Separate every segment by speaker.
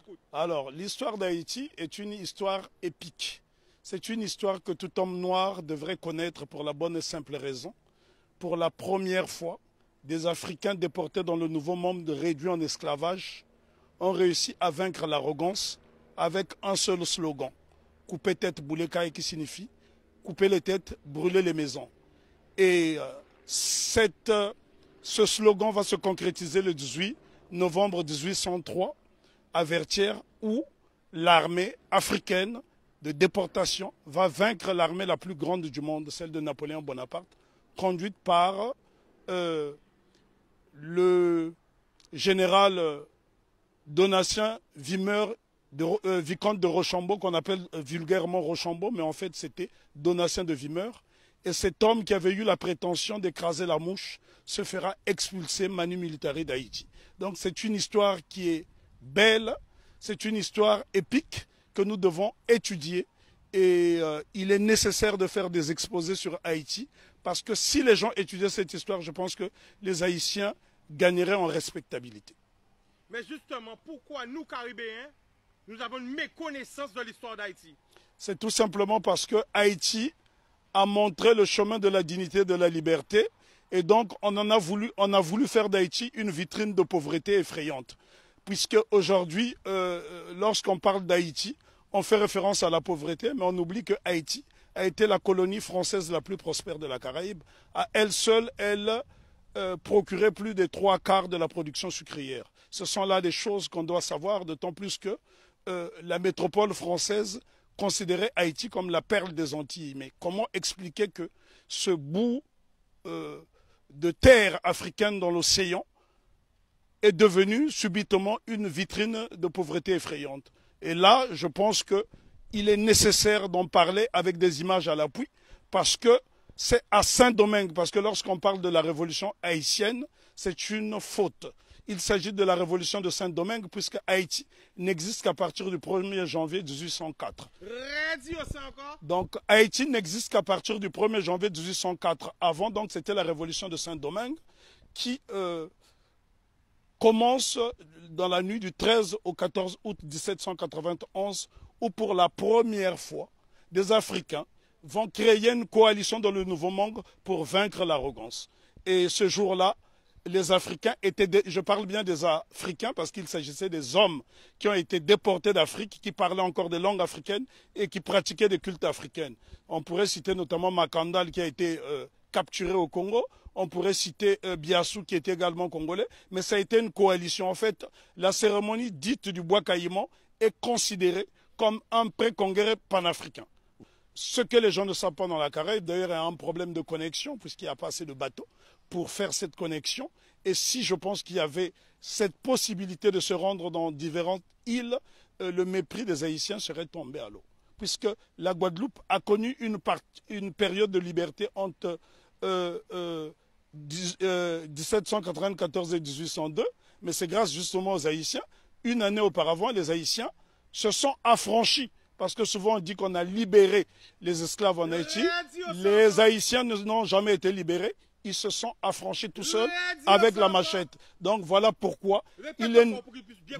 Speaker 1: t'écoute.
Speaker 2: Alors, l'histoire d'Haïti est une histoire épique. C'est une histoire que tout homme noir devrait connaître pour la bonne et simple raison. Pour la première fois, des Africains déportés dans le nouveau monde réduit en esclavage ont réussi à vaincre l'arrogance avec un seul slogan. Couper tête, bouler caille, qui signifie couper les têtes, brûler les maisons. Et ce slogan va se concrétiser le 18 novembre 1803 à Vertières, où l'armée africaine de déportation va vaincre l'armée la plus grande du monde, celle de Napoléon Bonaparte, conduite par le général Donatien Vicomte de Rochambeau, qu'on appelle vulgairement Rochambeau, mais en fait c'était Donatien de Vimeur. Et cet homme qui avait eu la prétention d'écraser la mouche se fera expulser manu militari d'Haïti. Donc c'est une histoire qui est belle, c'est une histoire épique que nous devons étudier. Et il est nécessaire de faire des exposés sur Haïti, parce que si les gens étudiaient cette histoire, je pense que les Haïtiens gagneraient en respectabilité.
Speaker 1: Mais justement, pourquoi nous, Caribéens, nous avons une méconnaissance de l'histoire d'Haïti?
Speaker 2: C'est tout simplement parce que Haïti a montré le chemin de la dignité et de la liberté. Et donc, on a voulu faire d'Haïti une vitrine de pauvreté effrayante. Puisque aujourd'hui, lorsqu'on parle d'Haïti, on fait référence à la pauvreté, mais on oublie que Haïti a été la colonie française la plus prospère de la Caraïbe. À elle seule, elle procurait plus des 3/4 de la production sucrière. Ce sont là des choses qu'on doit savoir, d'autant plus que la métropole française considérait Haïti comme la perle des Antilles. Mais comment expliquer que ce bout de terre africaine dans l'océan est devenu subitement une vitrine de pauvreté effrayante? Et là, je pense qu'il est nécessaire d'en parler avec des images à l'appui, parce que c'est à Saint-Domingue, parce que lorsqu'on parle de la révolution haïtienne, c'est une faute. Il s'agit de la révolution de Saint-Domingue, puisque Haïti n'existe qu'à partir du 1er janvier 1804. Donc Haïti n'existe qu'à partir du 1er janvier 1804. Avant, donc, c'était la révolution de Saint-Domingue qui commence dans la nuit du 13 au 14 août 1791, où pour la première fois, des Africains vont créer une coalition dans le Nouveau Monde pour vaincre l'arrogance. Et ce jour-là, les Africains étaient, je parle bien des Africains parce qu'il s'agissait des hommes qui ont été déportés d'Afrique, qui parlaient encore des langues africaines et qui pratiquaient des cultes africains. On pourrait citer notamment Makandal qui a été capturé au Congo. On pourrait citer Biassou qui était également congolais. Mais ça a été une coalition. En fait, la cérémonie dite du bois caïman est considérée comme un pré-congrès panafricain. Ce que les gens ne savent pas dans la Caraïbe, d'ailleurs, il y a un problème de connexion, puisqu'il n'y a pas assez de bateaux pour faire cette connexion. Et si je pense qu'il y avait cette possibilité de se rendre dans différentes îles, le mépris des Haïtiens serait tombé à l'eau. Puisque la Guadeloupe a connu une période de liberté entre 1794 et 1802, mais c'est grâce justement aux Haïtiens. Une année auparavant, les Haïtiens se sont affranchis. Parce que souvent on dit qu'on a libéré les esclaves en Haïti. Les Haïtiens n'ont jamais été libérés. Ils se sont affranchis tout seuls avec la machette. Donc voilà pourquoi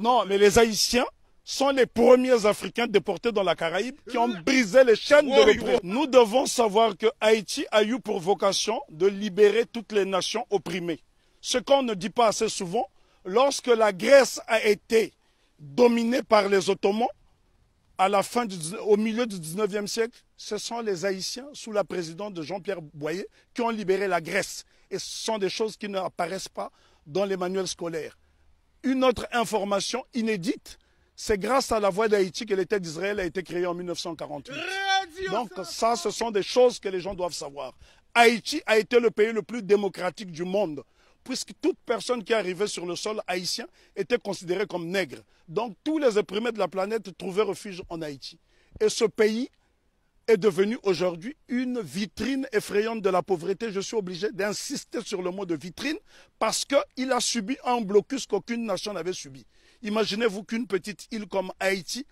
Speaker 2: Non, mais les Haïtiens sont les premiers Africains déportés dans la Caraïbe qui ont brisé les chaînes de l'oppression. Nous devons savoir que Haïti a eu pour vocation de libérer toutes les nations opprimées. Ce qu'on ne dit pas assez souvent, lorsque la Grèce a été dominée par les Ottomans, au milieu du 19e siècle, ce sont les Haïtiens, sous la présidence de Jean-Pierre Boyer, qui ont libéré la Grèce. Et ce sont des choses qui n'apparaissent pas dans les manuels scolaires. Une autre information inédite, c'est grâce à la voix d'Haïti que l'État d'Israël a été créé en 1948. Donc ça, ce sont des choses que les gens doivent savoir. Haïti a été le pays le plus démocratique du monde, puisque toute personne qui arrivait sur le sol haïtien était considérée comme nègre. Donc tous les opprimés de la planète trouvaient refuge en Haïti. Et ce pays est devenu aujourd'hui une vitrine effrayante de la pauvreté. Je suis obligé d'insister sur le mot de vitrine parce qu'il a subi un blocus qu'aucune nation n'avait subi. Imaginez-vous qu'une petite île comme Haïti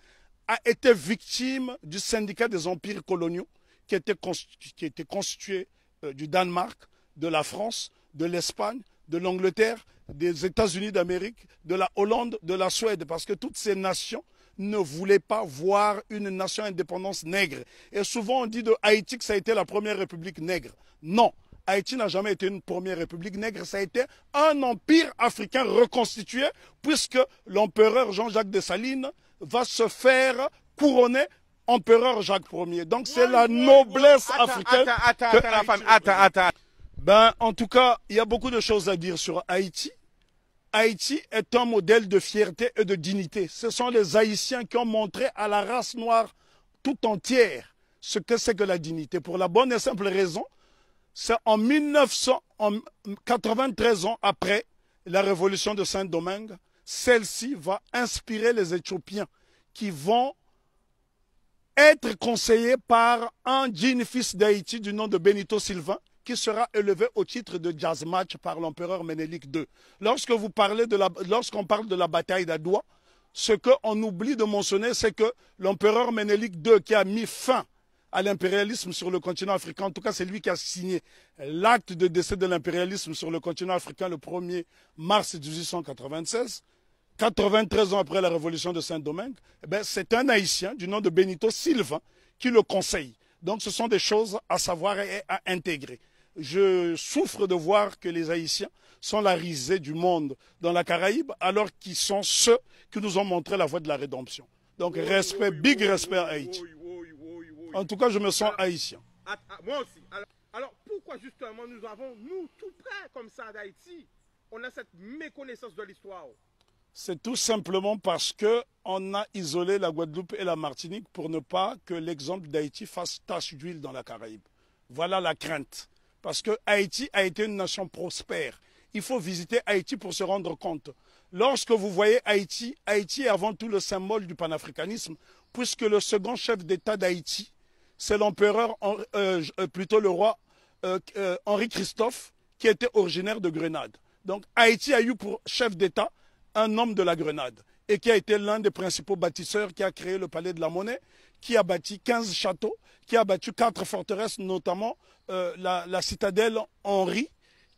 Speaker 2: a été victime du syndicat des empires coloniaux qui était constitué du Danemark, de la France, de l'Espagne, de l'Angleterre des États-Unis d'Amérique, de la Hollande, de la Suède, parce que toutes ces nations ne voulaient pas voir une nation indépendance nègre. Et souvent on dit de Haïti que ça a été la première république nègre. Non, Haïti n'a jamais été une première république nègre, ça a été un empire africain reconstitué, puisque l'empereur Jean-Jacques Dessalines va se faire couronner empereur Jacques Ier. Donc c'est la noblesse africaine.
Speaker 1: Attends.
Speaker 2: Ben, en tout cas, il y a beaucoup de choses à dire sur Haïti. Haïti est un modèle de fierté et de dignité. Ce sont les Haïtiens qui ont montré à la race noire tout entière ce que c'est que la dignité. Pour la bonne et simple raison, c'est en 93 ans après la révolution de Saint-Domingue, celle-ci va inspirer les Éthiopiens qui vont être conseillés par un digne fils d'Haïti du nom de Benito Sylvain, qui sera élevé au titre de jazz match par l'empereur Ménélique II. Lorsqu'on parle de la bataille d'Adoua, ce qu'on oublie de mentionner, c'est que l'empereur Ménélique II, qui a mis fin à l'impérialisme sur le continent africain, en tout cas c'est lui qui a signé l'acte de décès de l'impérialisme sur le continent africain le 1er mars 1896, 93 ans après la révolution de Saint-Domingue, eh c'est un Haïtien du nom de Benito Sylvain qui le conseille. Donc ce sont des choses à savoir et à intégrer. Je souffre de voir que les Haïtiens sont la risée du monde dans la Caraïbe, alors qu'ils sont ceux qui nous ont montré la voie de la rédemption. Donc respect, big respect à Haïti. En tout cas, je me sens haïtien.
Speaker 1: Moi aussi. Alors pourquoi justement nous avons, nous, tout près comme ça d'Haïti, on a cette méconnaissance de l'histoire?
Speaker 2: C'est tout simplement parce qu'on a isolé la Guadeloupe et la Martinique pour ne pas que l'exemple d'Haïti fasse tache d'huile dans la Caraïbe. Voilà la crainte. Parce que Haïti a été une nation prospère. Il faut visiter Haïti pour se rendre compte. Lorsque vous voyez Haïti, Haïti est avant tout le symbole du panafricanisme, puisque le second chef d'État d'Haïti, c'est l'empereur, plutôt le roi Henri Christophe, qui était originaire de Grenade. Donc Haïti a eu pour chef d'État un homme de la Grenade et qui a été l'un des principaux bâtisseurs, qui a créé le palais de la Monnaie, qui a bâti 15 châteaux, qui a bâti 4 forteresses, notamment la citadelle Henri,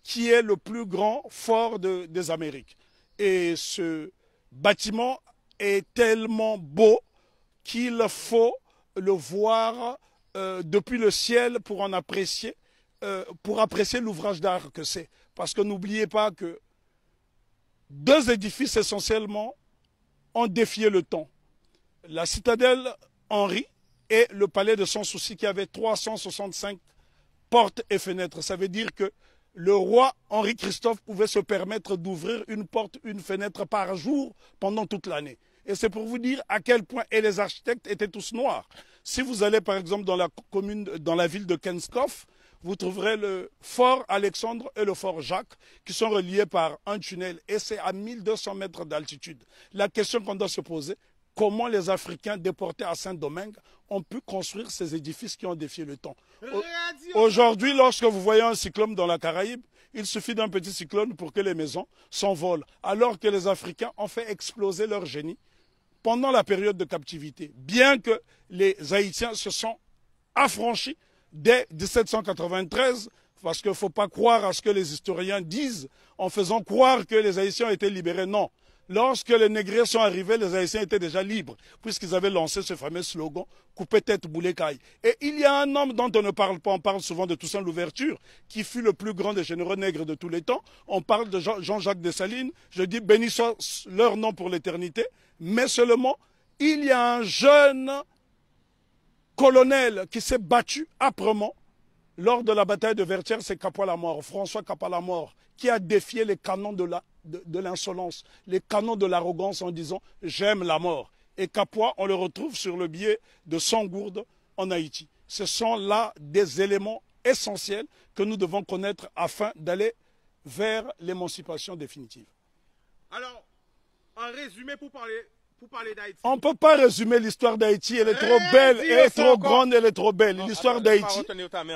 Speaker 2: qui est le plus grand fort des Amériques. Et ce bâtiment est tellement beau qu'il faut le voir depuis le ciel pour en apprécier, l'ouvrage d'art que c'est. Parce que n'oubliez pas que 2 édifices essentiellement ont défié le temps. La citadelle Henri et le palais de Sans Souci, qui avait 365 portes et fenêtres. Ça veut dire que le roi Henri Christophe pouvait se permettre d'ouvrir une porte, une fenêtre par jour pendant toute l'année. Et c'est pour vous dire à quel point, et les architectes étaient tous noirs. Si vous allez par exemple dans la ville de Kenskoff, vous trouverez le fort Alexandre et le fort Jacques qui sont reliés par un tunnel, et c'est à 1200 mètres d'altitude. La question qu'on doit se poser, comment les Africains déportés à Saint-Domingue ont pu construire ces édifices qui ont défié le temps? Aujourd'hui, lorsque vous voyez un cyclone dans la Caraïbe, il suffit d'un petit cyclone pour que les maisons s'envolent, alors que les Africains ont fait exploser leur génie pendant la période de captivité. Bien que les Haïtiens se sont affranchis dès 1793, parce qu'il ne faut pas croire à ce que les historiens disent en faisant croire que les Haïtiens ont été libérés. Non. Lorsque les négriers sont arrivés, les Haïtiens étaient déjà libres, puisqu'ils avaient lancé ce fameux slogan « Coupez tête, boulet caille ». Et il y a un homme dont on ne parle pas, on parle souvent de Toussaint Louverture, qui fut le plus grand des généraux nègres de tous les temps. On parle de Jean-Jacques Dessalines, je dis béni soit leur nom pour l'éternité, mais seulement il y a un jeune colonel qui s'est battu âprement lors de la bataille de Vertières, c'est Capois-la-Mort, François Capois-la-Mort, qui a défié les canons de l'insolence, les canons de l'arrogance en disant « j'aime la mort ». Et Capois, on le retrouve sur le billet de Sangourde en Haïti. Ce sont là des éléments essentiels que nous devons connaître afin d'aller vers l'émancipation définitive.
Speaker 1: Alors, en résumé, pour parler d'Haïti.
Speaker 2: On ne peut pas résumer l'histoire d'Haïti, elle est trop belle, elle est trop grande, elle est trop belle. L'histoire d'Haïti,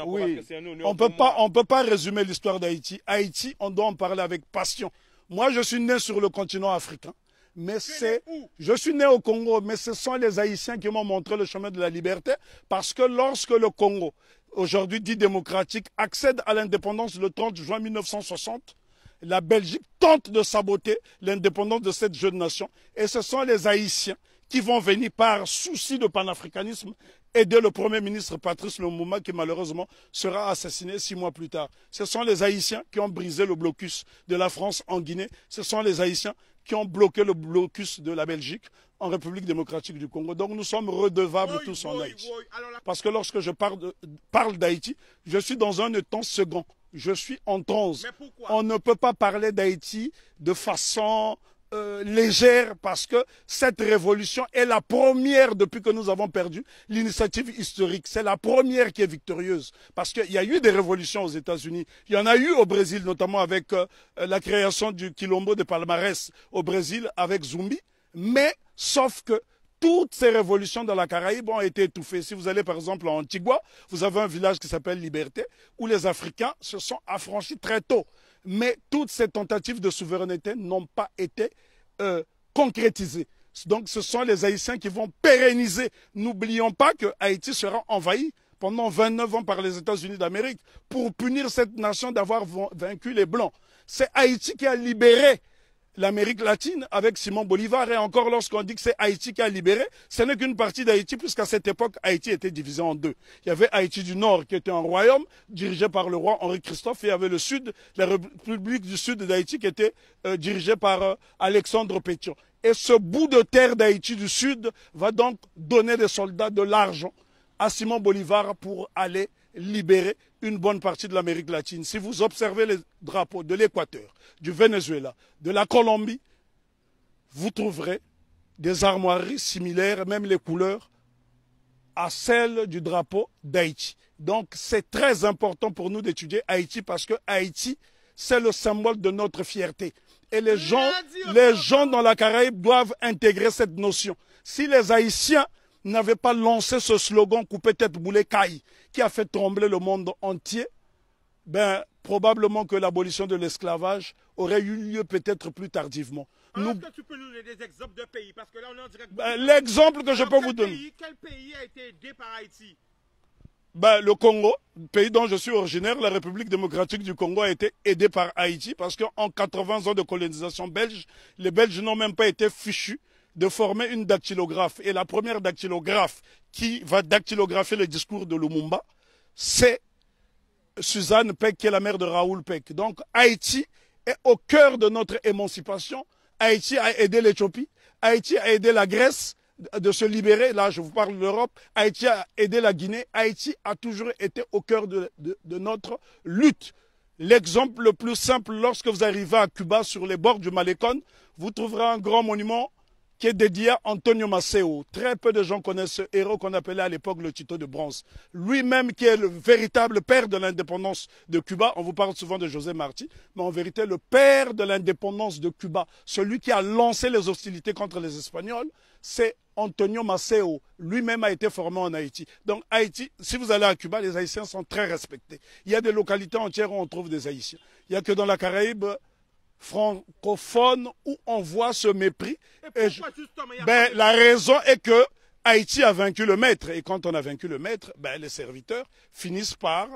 Speaker 2: oui, on ne peut pas résumer l'histoire d'Haïti. Haïti, on doit en parler avec passion. Moi, je suis né sur le continent africain, mais je suis né au Congo, mais ce sont les Haïtiens qui m'ont montré le chemin de la liberté, parce que lorsque le Congo, aujourd'hui dit démocratique, accède à l'indépendance le 30 juin 1960, la Belgique tente de saboter l'indépendance de cette jeune nation. Et ce sont les Haïtiens qui vont venir par souci de panafricanisme aider le Premier ministre Patrice Lumumba qui malheureusement sera assassiné 6 mois plus tard. Ce sont les Haïtiens qui ont brisé le blocus de la France en Guinée. Ce sont les Haïtiens qui ont bloqué le blocus de la Belgique en République démocratique du Congo. Donc nous sommes redevables tous en Haïti. Parce que lorsque je parle d'Haïti, je suis dans un temps second. Je suis en transe. On ne peut pas parler d'Haïti de façon légère parce que cette révolution est la première depuis que nous avons perdu l'initiative historique. C'est la première qui est victorieuse parce qu'il y a eu des révolutions aux États-Unis. Il y en a eu au Brésil, notamment avec la création du Quilombo de Palmarès au Brésil avec Zumbi. Mais sauf que toutes ces révolutions dans la Caraïbe ont été étouffées. Si vous allez par exemple en Antigua, vous avez un village qui s'appelle Liberté où les Africains se sont affranchis très tôt. Mais toutes ces tentatives de souveraineté n'ont pas été concrétisées. Donc ce sont les Haïtiens qui vont pérenniser. N'oublions pas que Haïti sera envahi pendant 29 ans par les États-Unis d'Amérique pour punir cette nation d'avoir vaincu les Blancs. C'est Haïti qui a libéré l'Amérique latine avec Simon Bolivar. Et encore lorsqu'on dit que c'est Haïti qui a libéré, ce n'est qu'une partie d'Haïti puisqu'à cette époque, Haïti était divisé en deux. Il y avait Haïti du Nord qui était un royaume dirigé par le roi Henri Christophe et il y avait le Sud, la République du Sud d'Haïti qui était dirigée par Alexandre Pétion. Et ce bout de terre d'Haïti du Sud va donc donner des soldats, de l'argent à Simon Bolivar pour aller libérer une bonne partie de l'Amérique latine. Si vous observez les drapeaux de l'Équateur, du Venezuela, de la Colombie, vous trouverez des armoiries similaires, même les couleurs, à celles du drapeau d'Haïti. Donc c'est très important pour nous d'étudier Haïti parce que Haïti, c'est le symbole de notre fierté. Et les gens dans la Caraïbe doivent intégrer cette notion. Si les Haïtiens n'avaient pas lancé ce slogan « Coupez tête boulet caille » qui a fait trembler le monde entier, ben, probablement que l'abolition de l'esclavage aurait eu lieu peut-être plus tardivement.
Speaker 1: Est-ce que tu peux nous donner des exemples de pays? Parce que là, on est en direct.
Speaker 2: L'exemple que je peux vous donner.
Speaker 1: Quel pays a été aidé par Haïti?
Speaker 2: Ben, le Congo, pays dont je suis originaire, la République démocratique du Congo a été aidée par Haïti parce qu'en 80 ans de colonisation belge, les Belges n'ont même pas été fichus de former une dactylographe. Et la première dactylographe qui va dactylographier le discours de Lumumba, c'est Suzanne Peck, qui est la mère de Raoul Peck. Donc Haïti est au cœur de notre émancipation. Haïti a aidé l'Éthiopie, Haïti a aidé la Grèce de se libérer. Là, je vous parle de l'Europe. Haïti a aidé la Guinée. Haïti a toujours été au cœur de notre lutte. L'exemple le plus simple, lorsque vous arrivez à Cuba, sur les bords du Malecón, vous trouverez un grand monument qui est dédié à Antonio Maceo. Très peu de gens connaissent ce héros qu'on appelait à l'époque le Tito de bronze. Lui-même qui est le véritable père de l'indépendance de Cuba. On vous parle souvent de José Martí, mais en vérité le père de l'indépendance de Cuba, celui qui a lancé les hostilités contre les Espagnols, c'est Antonio Maceo. Lui-même a été formé en Haïti. Donc Haïti, si vous allez à Cuba, les Haïtiens sont très respectés. Il y a des localités entières où on trouve des Haïtiens. Il n'y a que dans la Caraïbe francophone où on voit ce mépris. La raison est que Haïti a vaincu le maître. Et quand on a vaincu le maître, les serviteurs finissent par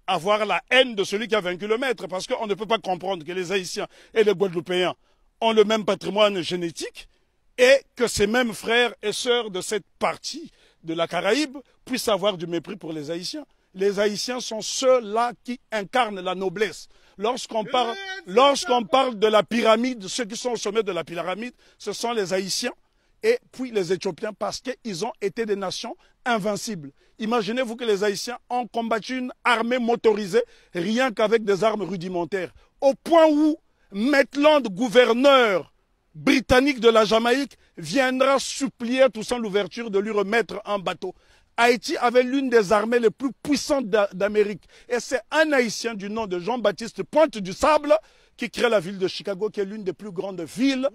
Speaker 2: avoir la haine de celui qui a vaincu le maître. Parce qu'on ne peut pas comprendre que les Haïtiens et les Guadeloupéens ont le même patrimoine génétique et que ces mêmes frères et sœurs de cette partie de la Caraïbe puissent avoir du mépris pour les Haïtiens. Les Haïtiens sont ceux-là qui incarnent la noblesse. Lorsqu'on parle de la pyramide, ceux qui sont au sommet de la pyramide, ce sont les Haïtiens et puis les Éthiopiens parce qu'ils ont été des nations invincibles. Imaginez-vous que les Haïtiens ont combattu une armée motorisée rien qu'avec des armes rudimentaires. Au point où Maitland, gouverneur britannique de la Jamaïque, viendra supplier Toussaint Louverture de lui remettre un bateau. Haïti avait l'une des armées les plus puissantes d'Amérique. Et c'est un Haïtien du nom de Jean-Baptiste Pointe du Sable qui crée la ville de Chicago, qui est l'une des plus grandes villes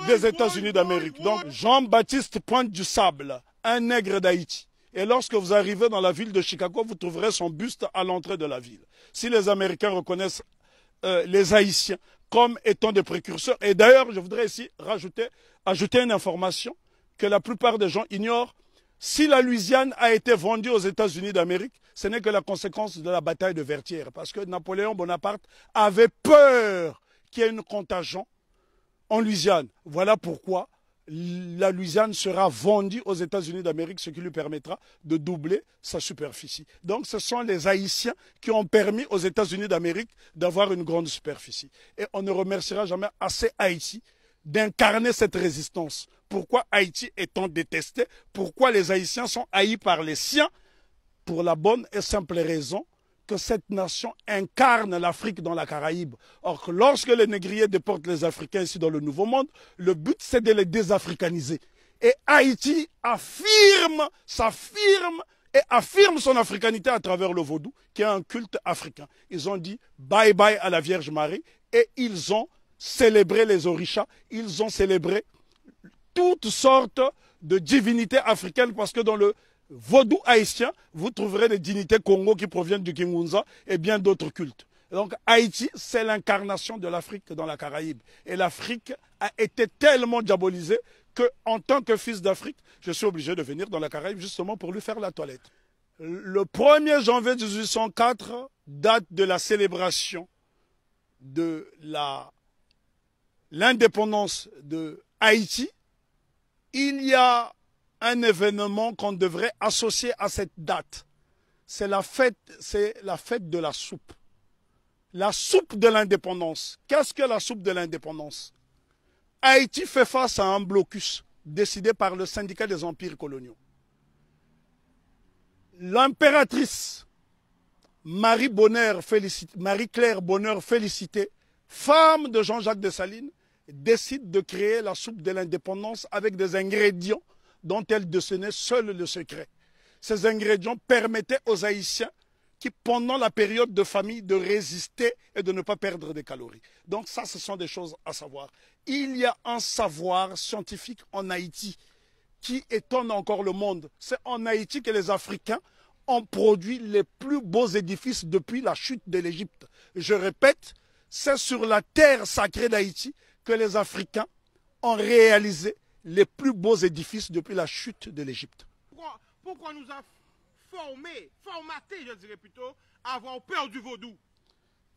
Speaker 2: des États-Unis d'Amérique. Donc Jean-Baptiste Pointe du Sable, un nègre d'Haïti. Et lorsque vous arrivez dans la ville de Chicago, vous trouverez son buste à l'entrée de la ville. Si les Américains reconnaissent les Haïtiens comme étant des précurseurs, et d'ailleurs je voudrais ici ajouter une information que la plupart des gens ignorent. Si la Louisiane a été vendue aux États-Unis d'Amérique, ce n'est que la conséquence de la bataille de Vertières. Parce que Napoléon Bonaparte avait peur qu'il y ait une contagion en Louisiane. Voilà pourquoi la Louisiane sera vendue aux États-Unis d'Amérique, ce qui lui permettra de doubler sa superficie. Donc ce sont les Haïtiens qui ont permis aux États-Unis d'Amérique d'avoir une grande superficie. Et on ne remerciera jamais assez Haïti d'incarner cette résistance. Pourquoi Haïti est-on détesté? Pourquoi les Haïtiens sont haïs par les siens? Pour la bonne et simple raison que cette nation incarne l'Afrique dans la Caraïbe. Or, lorsque les négriers déportent les Africains ici dans le Nouveau Monde, le but c'est de les désafricaniser. Et Haïti s'affirme et affirme son africanité à travers le vaudou, qui est un culte africain. Ils ont dit bye bye à la Vierge Marie et ils ont célébré les orishas, ils ont célébré toutes sortes de divinités africaines parce que dans le vaudou haïtien, vous trouverez des dignités Congo qui proviennent du Kingunza et bien d'autres cultes. Donc Haïti, c'est l'incarnation de l'Afrique dans la Caraïbe. Et l'Afrique a été tellement diabolisée qu'en tant que fils d'Afrique, je suis obligé de venir dans la Caraïbe justement pour lui faire la toilette. Le 1er janvier 1804, date de la célébration de l'indépendance de Haïti, il y a un événement qu'on devrait associer à cette date. C'est la fête de la soupe. La soupe de l'indépendance. Qu'est-ce que la soupe de l'indépendance? Haïti fait face à un blocus décidé par le syndicat des empires coloniaux. L'impératrice Marie-Claire Bonheur Félicité, femme de Jean-Jacques Dessalines, décide de créer la soupe de l'indépendance avec des ingrédients dont elle détenait seul le secret. Ces ingrédients permettaient aux Haïtiens qui, pendant la période de famine, de résister et de ne pas perdre des calories. Donc ça, ce sont des choses à savoir. Il y a un savoir scientifique en Haïti qui étonne encore le monde. C'est en Haïti que les Africains ont produit les plus beaux édifices depuis la chute de l'Égypte. Je répète, c'est sur la terre sacrée d'Haïti que les Africains ont réalisé les plus beaux édifices depuis la chute de l'Égypte.
Speaker 1: Pourquoi nous a formaté, je dirais plutôt, à avoir peur du vaudou?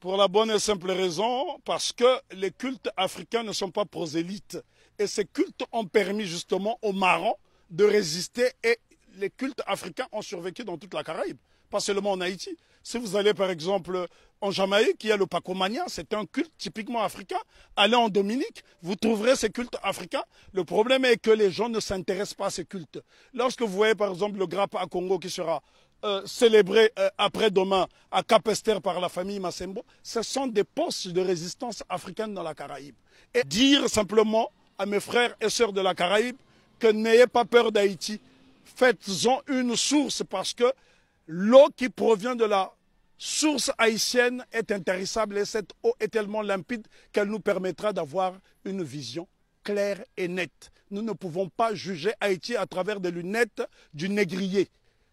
Speaker 2: Pour la bonne et simple raison, parce que les cultes africains ne sont pas prosélytes. Et ces cultes ont permis justement aux marrons de résister et les cultes africains ont survécu dans toute la Caraïbe, pas seulement en Haïti. Si vous allez par exemple en Jamaïque, il y a le Pacomania, c'est un culte typiquement africain. Allez en Dominique, vous trouverez ces cultes africains. Le problème est que les gens ne s'intéressent pas à ces cultes. Lorsque vous voyez par exemple le Grappa à Congo qui sera célébré après-demain à Cap-Esther par la famille Massembo, ce sont des postes de résistance africaine dans la Caraïbe. Et dire simplement à mes frères et sœurs de la Caraïbe que n'ayez pas peur d'Haïti, faites-en une source parce que l'eau qui provient de la source haïtienne est intarissable et cette eau est tellement limpide qu'elle nous permettra d'avoir une vision claire et nette. Nous ne pouvons pas juger Haïti à travers des lunettes du négrier.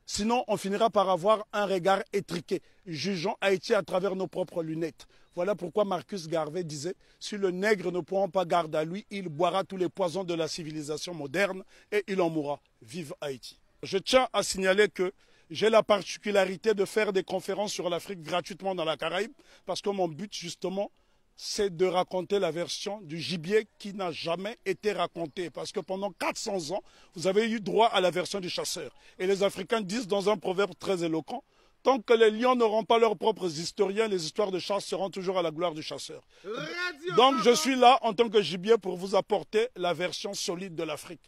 Speaker 2: Sinon, on finira par avoir un regard étriqué. Jugeons Haïti à travers nos propres lunettes. Voilà pourquoi Marcus Garvey disait « Si le nègre ne prend pas garde à lui, il boira tous les poisons de la civilisation moderne et il en mourra. Vive Haïti !» Je tiens à signaler que j'ai la particularité de faire des conférences sur l'Afrique gratuitement dans la Caraïbe parce que mon but justement, c'est de raconter la version du gibier qui n'a jamais été racontée. Parce que pendant 400 ans, vous avez eu droit à la version du chasseur. Et les Africains disent dans un proverbe très éloquent, tant que les lions n'auront pas leurs propres historiens, les histoires de chasse seront toujours à la gloire du chasseur. Donc je suis là en tant que gibier pour vous apporter la version solide de l'Afrique.